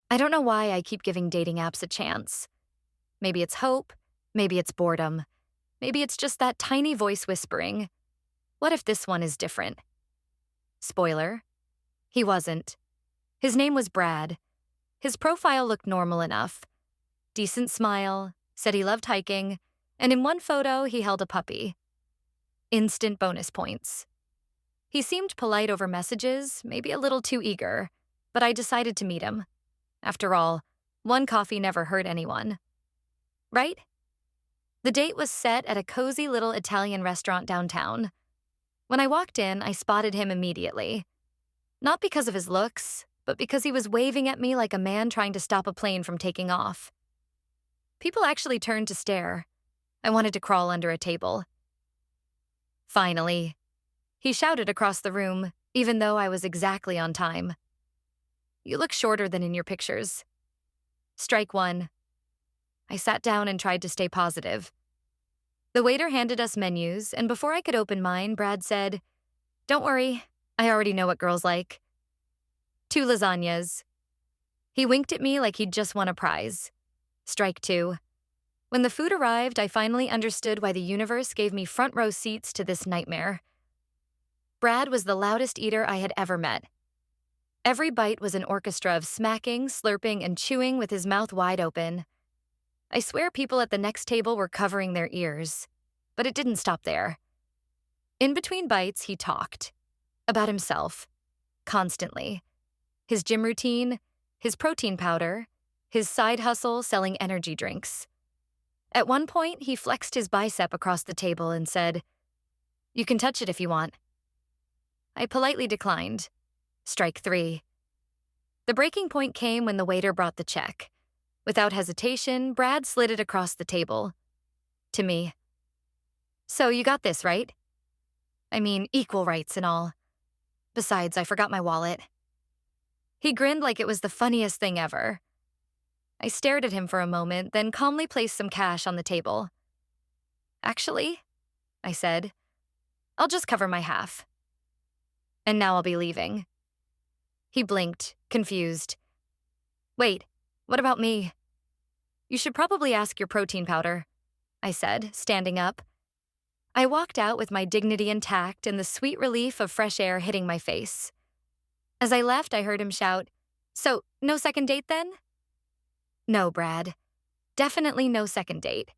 I don't know why I keep giving dating apps a chance. Maybe it's hope, maybe it's boredom, maybe it's just that tiny voice whispering, what if this one is different? Spoiler, he wasn't. His name was Brad. His profile looked normal enough. Decent smile, said he loved hiking, and in one photo he held a puppy. Instant bonus points. He seemed polite over messages, maybe a little too eager, but I decided to meet him. After all, one coffee never hurt anyone. Right? The date was set at a cozy little Italian restaurant downtown. When I walked in, I spotted him immediately. Not because of his looks, but because he was waving at me like a man trying to stop a plane from taking off. People actually turned to stare. I wanted to crawl under a table. Finally, he shouted across the room, even though I was exactly on time. You look shorter than in your pictures. Strike one. I sat down and tried to stay positive. The waiter handed us menus, and before I could open mine, Brad said, "Don't worry, I already know what girls like." 2 lasagnas. He winked at me like he'd just won a prize. Strike two. When the food arrived, I finally understood why the universe gave me front row seats to this nightmare. Brad was the loudest eater I had ever met. Every bite was an orchestra of smacking, slurping, and chewing with his mouth wide open. I swear people at the next table were covering their ears. But it didn't stop there. In between bites, he talked. About himself. Constantly. His gym routine, his protein powder, his side hustle selling energy drinks. At one point, he flexed his bicep across the table and said, "You can touch it if you want." I politely declined. Strike three. The breaking point came when the waiter brought the check. Without hesitation, Brad slid it across the table. To me. "So you got this, right? I mean, equal rights and all. Besides, I forgot my wallet." He grinned like it was the funniest thing ever. I stared at him for a moment, then calmly placed some cash on the table. "Actually," I said, "I'll just cover my half. And now I'll be leaving." He blinked, confused. "Wait, what about me?" "You should probably ask your protein powder," I said, standing up. I walked out with my dignity intact and the sweet relief of fresh air hitting my face. As I left, I heard him shout, "So, no second date then?" No, Brad. Definitely no second date.